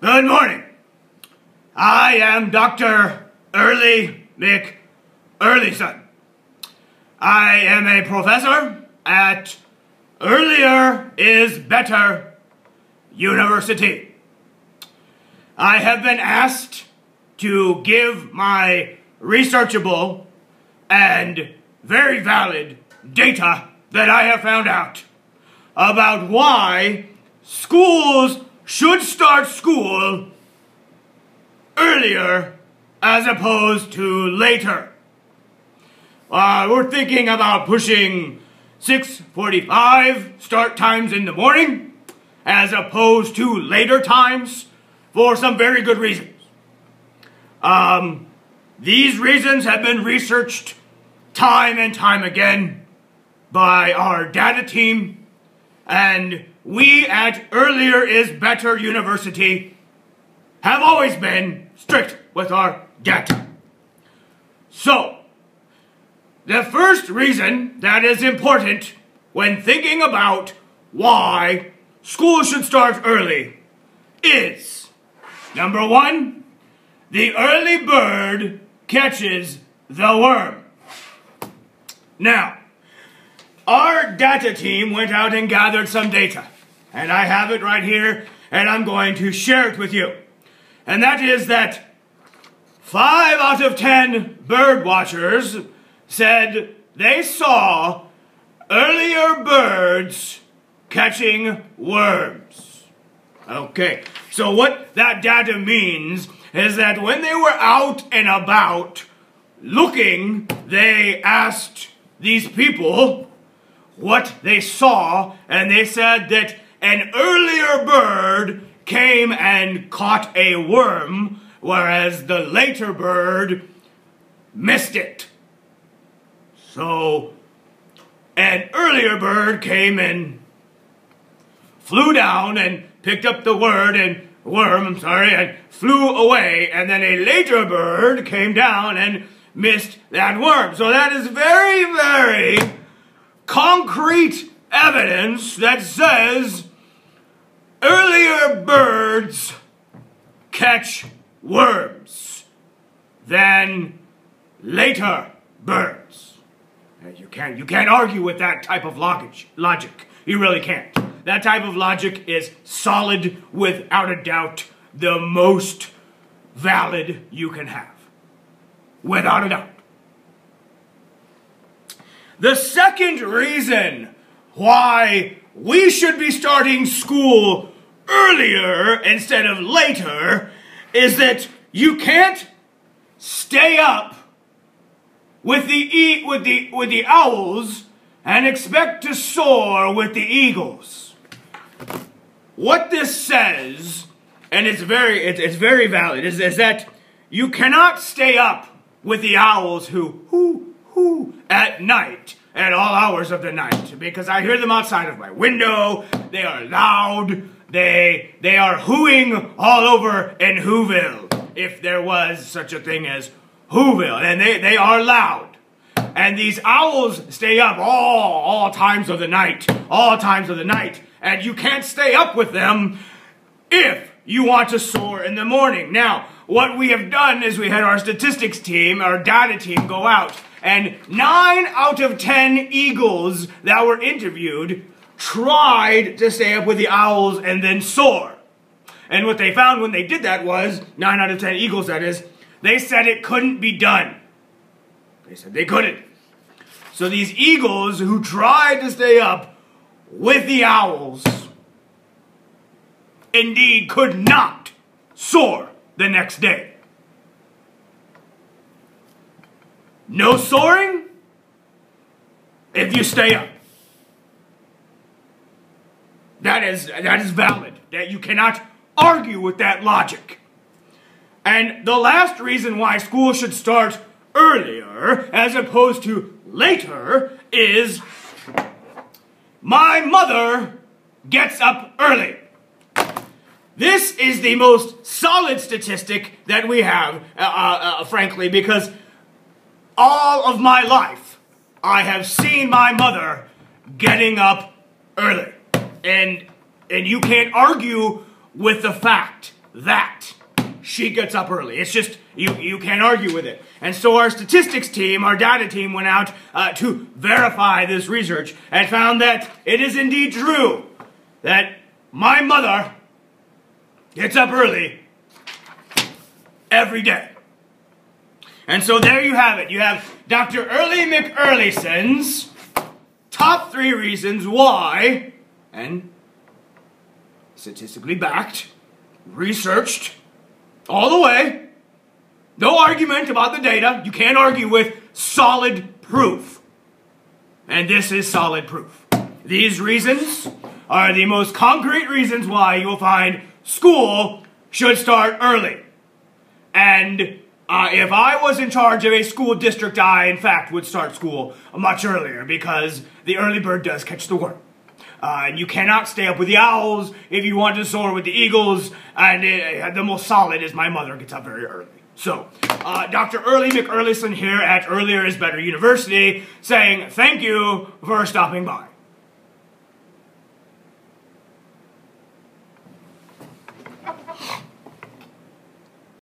Good morning. I am Dr. McEarlyson. I am a professor at Earlier is Better University. I have been asked to give my researchable and very valid data that I have found out about why schools should start school earlier as opposed to later. We're thinking about pushing 6:45 start times in the morning as opposed to later times for some very good reasons. These reasons have been researched time and time again by our data team, and we at Earlier is Better University have always been strict with our data. So, the first reason that is important when thinking about why school should start early is, number one, the early bird catches the worm. Now, our data team went out and gathered some data, and I have it right here, and I'm going to share it with you. And that is that 5 out of 10 bird watchers said they saw earlier birds catching worms. Okay, so what that data means is that when they were out and about looking, they asked these people what they saw, and they said that an earlier bird came and caught a worm, whereas the later bird missed it. So, an earlier bird came and flew down and picked up the worm and flew away, and then a later bird came down and missed that worm. So that is very, very concrete evidence that says earlier birds catch worms than later birds. You can't argue with that type of logic. You really can't. That type of logic is solid, without a doubt, the most valid you can have. Without a doubt. The second reason why we should be starting school earlier instead of later is that you can't stay up with the owls and expect to soar with the eagles. What this says, and it's very valid, is that you cannot stay up with the owls who hoo at night, at all hours of the night, because I hear them outside of my window. They are loud. They are hooing all over in Whoville, if there was such a thing as Whoville, and they are loud. And these owls stay up all times of the night, and you can't stay up with them if you want to soar in the morning. Now, what we have done is we had our statistics team, our data team, go out, and 9 out of 10 eagles that were interviewed tried to stay up with the owls and then soar. And what they found when they did that was, 9 out of 10 eagles that is, they said it couldn't be done. They said they couldn't. So these eagles who tried to stay up with the owls indeed could not soar the next day. No soaring if you stay up. That is valid. That you cannot argue with that logic. And the last reason why school should start earlier as opposed to later is my mother gets up early. This is the most solid statistic that we have, frankly, because all of my life I have seen my mother getting up early. And you can't argue with the fact that she gets up early. It's just, you can't argue with it. And so our statistics team, our data team, went out to verify this research and found that it is indeed true that my mother gets up early every day. And so there you have it. You have Dr. Early McEarlyson's top 3 reasons why, and statistically backed, researched, all the way. No argument about the data. You can't argue with solid proof. And this is solid proof. These reasons are the most concrete reasons why you'll find school should start early. And if I was in charge of a school district, I, in fact, would start school much earlier because the early bird does catch the worm. And you cannot stay up with the owls if you want to soar with the eagles, and the most solid is my mother gets up very early. So, Dr. Early McEarlyson here at Earlier is Better University saying thank you for stopping by.